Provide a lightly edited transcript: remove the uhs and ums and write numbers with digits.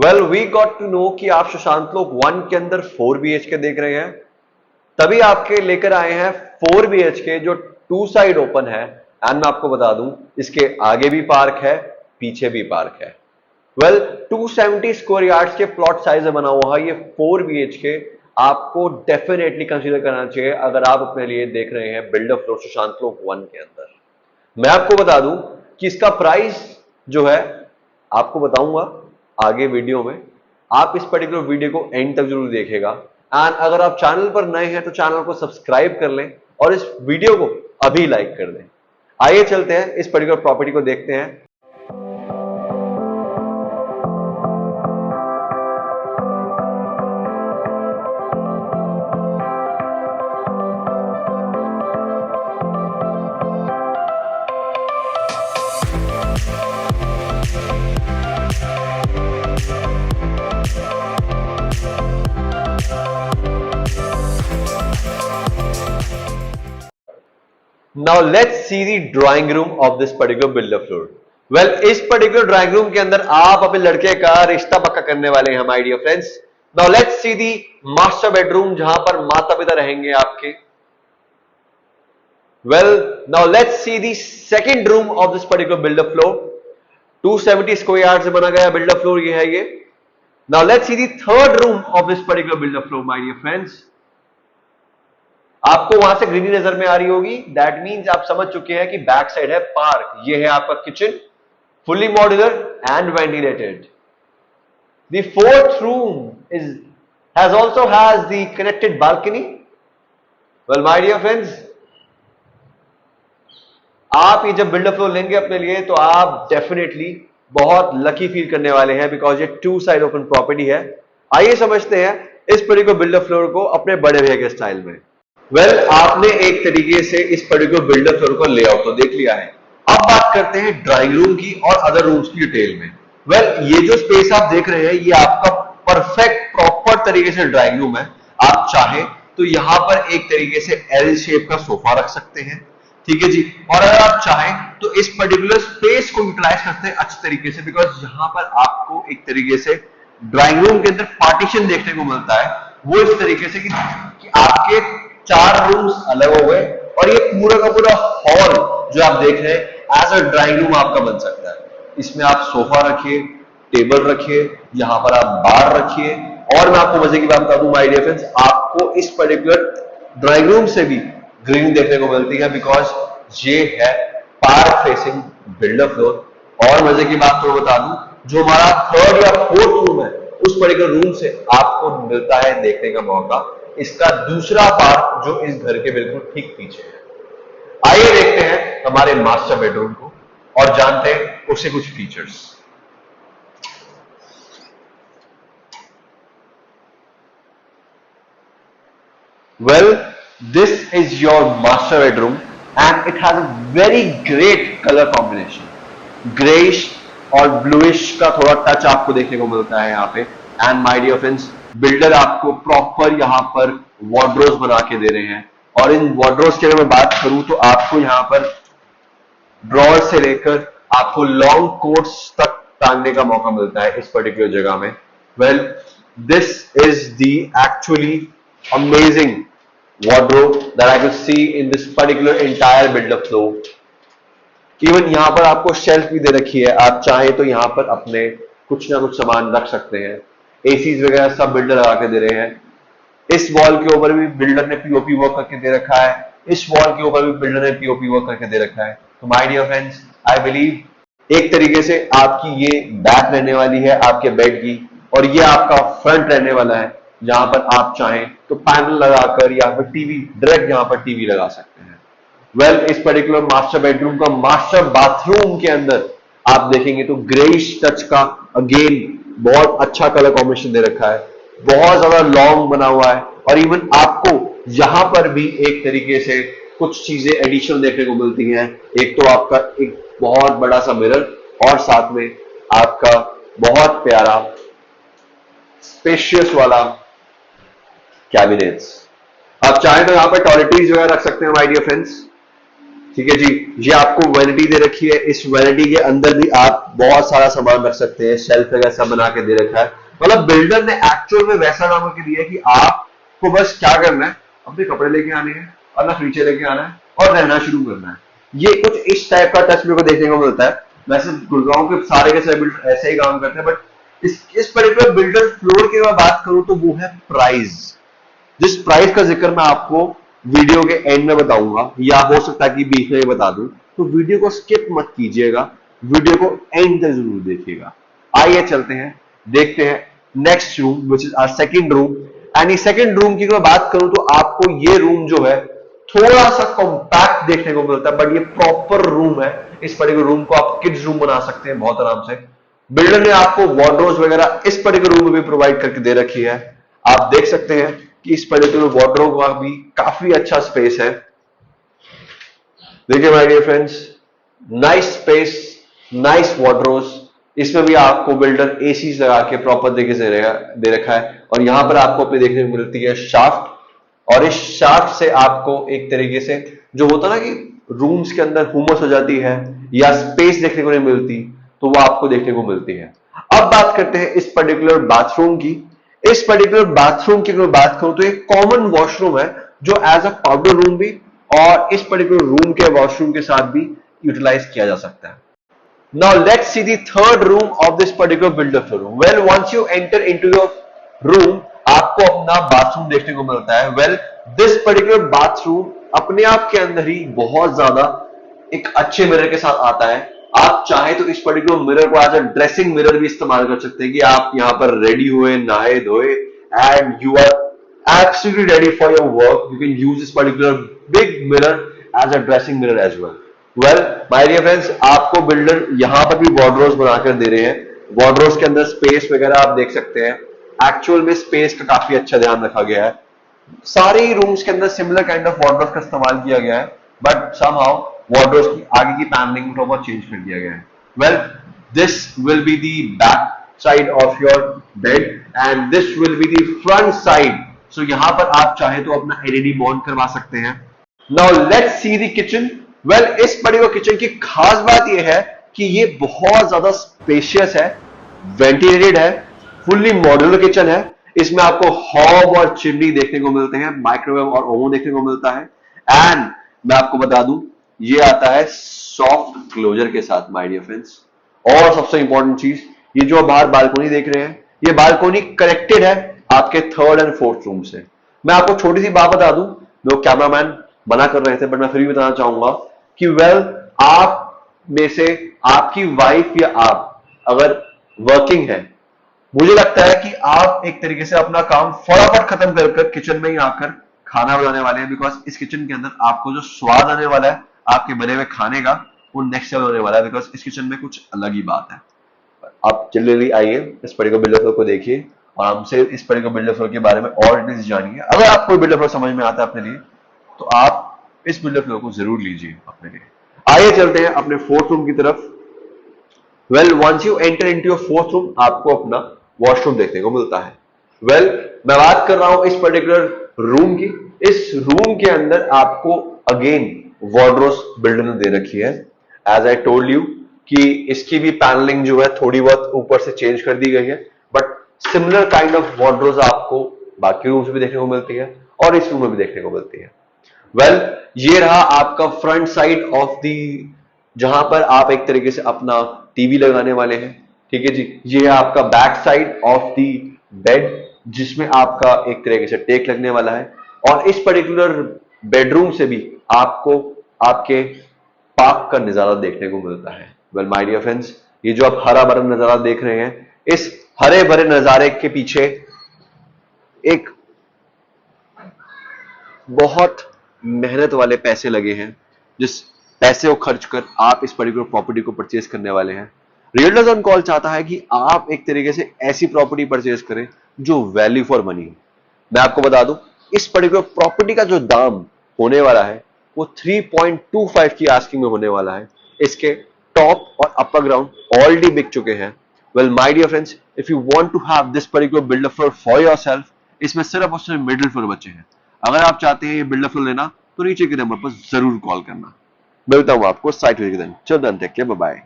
Well we got to know कि आप सुशांत लोग 1 के अंदर 4 BHK देख रहे हैं, तभी आपके लेकर आए हैं 4 BHK जो 2 साइड ओपन है। एंड मैं आपको बता दूं इसके आगे भी पार्क है, पीछे भी पार्क है। वेल 270 स्क्वायर यार्ड्स के प्लॉट साइज में बना हुआ है ये 4 BHK आपको डेफिनेटली कंसीडर करना चाहिए अगर आप अपने लिए देख रहे हैं बिल्डर फ्लोर सुशांत लोग 1 के अंदर। मैं आपको बता दूं कि इसका प्राइस जो है आपको बताऊंगा आगे वीडियो में। आप इस पर्टिकुलर वीडियो को एंड तक जरूर देखेगा। एंड अगर आप चैनल पर नए हैं तो चैनल को सब्सक्राइब कर लें और इस वीडियो को अभी लाइक कर दें। आइए चलते हैं इस पर्टिकुलर प्रॉपर्टी को देखते हैं। Now let's see the drawing room of this particular builder floor. Well, इस particular drawing room के अंदर आप अपने लड़के का रिश्ता पक्का करने वाले हैं, my dear friends. Now let's see the master bedroom जहां पर माता पिता रहेंगे आपके. Well, now let's see the second room of this particular builder floor. 270 square yards से बना गया builder floor ये है ये. Now let's see the third room of this particular builder floor, my dear friends. आपको वहां से ग्रीनरी नजर में आ रही होगी, दैट मींस आप समझ चुके हैं कि बैक साइड है पार्क। ये है आपका kitchen, fully modular and ventilated. The fourth room is has also has the connected balcony. Well my dear friends, आप ये जब बिल्डर फ्लोर लेंगे अपने लिए तो आप डेफिनेटली बहुत लकी फील करने वाले हैं बिकॉज ये 2 साइड ओपन प्रॉपर्टी है। आइए समझते हैं इस पर्टिकुलर बिल्डर फ्लोर को अपने बड़े भैया के स्टाइल में। वेल आपने एक तरीके से इस पर्टिकुलर बिल्डर फ्लोर का लेआउट तो देख लिया है। अब बात करते हैं ड्राइंग रूम की और अदर रूम्स की डिटेल में। वेल ये जो स्पेस आप देख रहे हैं ये आपका परफेक्ट प्रॉपर तरीके से ड्राइंग रूम है। आप चाहें तो यहां पर एक तरीके से एल शेप का सोफा रख सकते हैं, ठीक है जी। और अगर आप चाहें तो इस पर्टिकुलर स्पेस को यूटिलाइज करते हैं अच्छे तरीके से बिकॉज यहां पर आपको एक तरीके से ड्राइंग रूम के अंदर पार्टीशन देखने को मिलता है, वो इस तरीके से कि आपके 4 रूम्स अलग हो गए और ये पूरा का पूरा हॉल जो आप देख रहे हैं एज अ ड्राइंग रूम आपका बन सकता है। इसमें आप सोफा रखिए, टेबल रखिए, यहां पर आप बार रखिए। और मैं आपको मजे की बात बता दूं माय डियर फ्रेंड्स, आपको इस पर्टिकुलर ड्राइंग रूम से भी ग्रीन देखने को मिलती है बिकॉज ये है पार्क फेसिंग बिल्डर फ्लोर। और मजे की बात तो बता दूं, जो हमारा 3rd या 4th रूम है उस पर्टिकुलर रूम से आपको मिलता है देखने का मौका इसका दूसरा पार्ट जो इस घर के बिल्कुल ठीक पीछे है। आइए देखते हैं हमारे मास्टर बेडरूम को और जानते हैं उसके कुछ features. Well, this is your master bedroom and it has a very great color combination. Grayish और bluish का थोड़ा टच आपको देखने को मिलता है यहाँ पे। And my dear friends, builder आपको प्रॉपर यहाँ पर वार्डरोब्स बना के दे रहे हैं। और इन वार्डरोब्स की अगर मैं बात करूं तो आपको यहाँ पर ड्रॉर से लेकर आपको लॉन्ग कोट्स तक टांगने का मौका मिलता है इस पर्टिकुलर जगह में। Well this is the actually amazing wardrobe that I could see in this particular entire build-up floor. Even यहां पर आपको शेल्फ भी दे रखी है, आप चाहें तो यहां पर अपने कुछ ना कुछ सामान रख सकते हैं। एसीज वगैरह सब बिल्डर लगा के दे रहे हैं। इस वॉल के ऊपर भी बिल्डर ने पीओपी वर्क करके दे रखा है, इस वॉल के ऊपर भी बिल्डर ने पीओपी वर्क करके दे रखा है। तो my dear friends, I believe एक तरीके से आपकी ये बैक रहने वाली है आपके बेड की और ये आपका फ्रंट रहने वाला है जहां पर आप चाहें तो पैनल लगाकर या फिर टीवी डायरेक्ट यहां पर टीवी लगा सकते हैं। वेल इस पर्टिकुलर मास्टर बेडरूम का मास्टर बाथरूम के अंदर आप देखेंगे तो ग्रेइश टच का अगेन बहुत अच्छा कलर कॉम्बिनेशन दे रखा है, बहुत ज्यादा लॉन्ग बना हुआ है। और इवन आपको यहां पर भी एक तरीके से कुछ चीजें एडिशनल देखने को मिलती हैं। एक तो आपका एक बहुत बड़ा सा मिरर और साथ में आपका बहुत प्यारा स्पेशियस वाला कैबिनेट्स। आप चाहें तो यहां पर टॉयलेटरीज वगैरह रख सकते हैं माय डियर फ्रेंड्स, ठीक है जी। ये आपको वैनिटी दे रखी है, इस वैनिटी के अंदर भी आप बहुत सारा सामान रख सकते हैं, शेल्फ वगैरह सब बना के दे रखा है। मतलब बिल्डर ने एक्चुअल में वैसा काम करके दिया है कि आपको बस क्या करना है, अपने कपड़े लेके आने हैं, अपना फर्नीचर लेके आना है और रहना शुरू करना है। ये कुछ इस टाइप का टच मेरे को देखने को मिलता है। वैसे गुड़गांव के सारे के सारे बिल्डर ऐसे ही काम करते हैं, बट इस पर्टिकुलर बिल्डर फ्लोर की मैं बात करूं तो वो है प्राइस। जिस प्राइस का जिक्र मैं आपको वीडियो के एंड में बताऊंगा, या हो सकता है कि बीच में बता दूं, तो वीडियो को स्किप मत कीजिएगा, वीडियो को एंड तक जरूर देखिएगा। आइए चलते हैं, देखते हैं next room which is our second room. And second room की मैं बात करूं तो आपको ये रूम जो है थोड़ा सा कॉम्पैक्ट देखने को मिलता है, बट ये प्रॉपर रूम है। इस पर्टिकुलर रूम को आप किड्स रूम बना सकते हैं बहुत आराम से। बिल्डर ने आपको वार्डरोब्स वगैरह इस पर्टिकुलर रूम में भी प्रोवाइड करके दे रखी है। आप देख सकते हैं कि इस पर्टिकुलर वार्डरोब का भी काफी अच्छा स्पेस है। देखिए my dear friends, nice space, nice wardrobes. इसमें भी आपको बिल्डर एसी लगा के प्रॉपर तरीके से दे रखा है। और यहां पर आपको अपनी देखने को मिलती है शाफ्ट, और इस शाफ्ट से आपको एक तरीके से जो होता ना कि रूम्स के अंदर हुमस हो जाती है या स्पेस देखने को नहीं मिलती, तो वो आपको देखने को मिलती है। अब बात करते हैं इस पर्टिकुलर बाथरूम की। इस पर्टिकुलर बाथरूम की अगर बात करूं तो एक कॉमन वॉशरूम है जो एज अ पाउडर रूम भी और इस पर्टिकुलर रूम के वॉशरूम के साथ भी यूटिलाइज किया जा सकता है। Now let's see the third room of this particular builder floor. Well, once you enter into your room, आपको अपना बाथरूम देखने को मिलता है। Well, this particular bathroom अपने आप के अंदर ही बहुत ज्यादा एक अच्छे मिरर के साथ आता है। आप चाहे तो इस पर्टिकुलर मिरर को एज अ ड्रेसिंग मिरर भी इस्तेमाल कर सकते हैं कि आप यहाँ पर रेडी हुए, नहाए धोए, and you are absolutely ready for your work. You can use this particular big mirror as a dressing mirror as well. Well my dear friends, आपको बिल्डर यहां पर भी वार्डरोब्स बनाकर दे रहे हैं। वार्डरोब्स के अंदर स्पेस वगैरह आप देख सकते हैं। एक्चुअल में स्पेस का काफी अच्छा ध्यान रखा गया है। सारे ही रूम्स के अंदर सिमिलर काइंड ऑफ वार्डरोब्स का इस्तेमाल किया गया है, बट समहाउ वार्डरोब्स की आगे की पैनलिंग को बहुत चेंज कर दिया गया है। Well, this will be the back side of your bed and this will be the front side. So यहां पर आप चाहे तो अपना एलईडी बॉन्ड करवा सकते हैं। Now let's see the kitchen. Well, इस पर्टिकुलर किचन की खास बात यह है कि ये बहुत ज्यादा स्पेशियस है, वेंटिलेटेड है, फुल्ली मॉड्यूलर किचन है। इसमें आपको हॉब और चिमनी देखने को मिलते हैं, माइक्रोवेव और ओवन देखने को मिलता है। एंड मैं आपको बता दूं, ये आता है सॉफ्ट क्लोजर के साथ माय डियर फ्रेंड्स। और सबसे इंपॉर्टेंट चीज, ये जो बाहर बालकोनी देख रहे हैं, ये बालकोनी कनेक्टेड है आपके थर्ड एंड फोर्थ रूम से। मैं आपको छोटी सी बात बता दूं, जो कैमरामैन मना कर रहे थे बट मैं फिर भी बताना चाहूंगा कि वेल, आप में से आपकी वाइफ या आप अगर वर्किंग है, मुझे लगता है कि आप एक तरीके से अपना काम फटाफट खत्म कर किचन में ही आकर खाना बनाने वाले हैं। बिकॉज इस किचन के अंदर आपको जो स्वाद आने वाला है आपके बने हुए खाने का, वो नेक्स्ट लेवल होने वाला है। बिकॉज इस किचन में कुछ अलग ही बात है। आप जल्दी आइए, इस पर्टिकुलर बिल्डर फ्लोर को देखिए और हमसे इस पर्टिकुलर बिल्डर फ्लोर के बारे में और डिटेल्स जानिए। अगर आपको बिल्डर फ्लोर समझ में आता है अपने लिए, तो आप इस बिल्डर फ्लोर को जरूर लीजिए अपने लिए। आइए चलते हैं अपने फोर्थ रूम की तरफ। Well, once you enter into your fourth room, आपको अपना वॉशरूम देखने को मिलता है। वेल, मैं बात कर रहा हूं इस पर्टिकुलर रूम की। इस रूम के अंदर आपको अगेन वार्डरोब्स बिल्डर ने दे रखी है। एज आई टोल्ड यू कि इसकी भी पैनलिंग जो है थोड़ी बहुत ऊपर से चेंज कर दी गई है, but similar kind of wardrobes आपको बाकी रूम्स में देखने को मिलती है और इस रूम में भी देखने को मिलती है। वेल, ये रहा आपका फ्रंट साइड ऑफ दी, जहां पर आप एक तरीके से अपना टीवी लगाने वाले हैं। ठीक है जी। ये है आपका back side of the bed, जिसमें आपका एक तरीके से टेक लगने वाला है। और इस पर्टिकुलर बेडरूम से भी आपको आपके पार्क का नजारा देखने को मिलता है। वेल माय डियर फ्रेंड्स, ये जो आप हरा भरा नजारा देख रहे हैं, इस हरे भरे नजारे के पीछे एक बहुत मेहनत वाले पैसे लगे हैं, जिस पैसे को खर्च कर आप इस पर्टिकुलर प्रॉपर्टी को परचेज करने वाले हैं। रियल्टर्स ऑन कॉल चाहता है कि आप एक तरीके से ऐसी प्रॉपर्टी परचेज करें जो वैल्यू फॉर मनी हो। मैं आपको बता दूं, इस पर्टिकुलर प्रॉपर्टी का जो दाम होने वाला है वो 3.25 की आस्किंग में होने वाला है। इसके टॉप और अपर ग्राउंड ऑलरेडी बिक चुके हैं। Well my dear friends, if you want to have this particular builder floor for yourself, इसमें सिर्फ और सिर्फ मिडिल फ्लोर बचे हैं। अगर आप चाहते हैं ये बिल्डर फ्लोर लेना, तो नीचे के नंबर पर जरूर कॉल करना। मिलता हूं आपको साइट विजिट के दिन। चल then, take care, bye bye.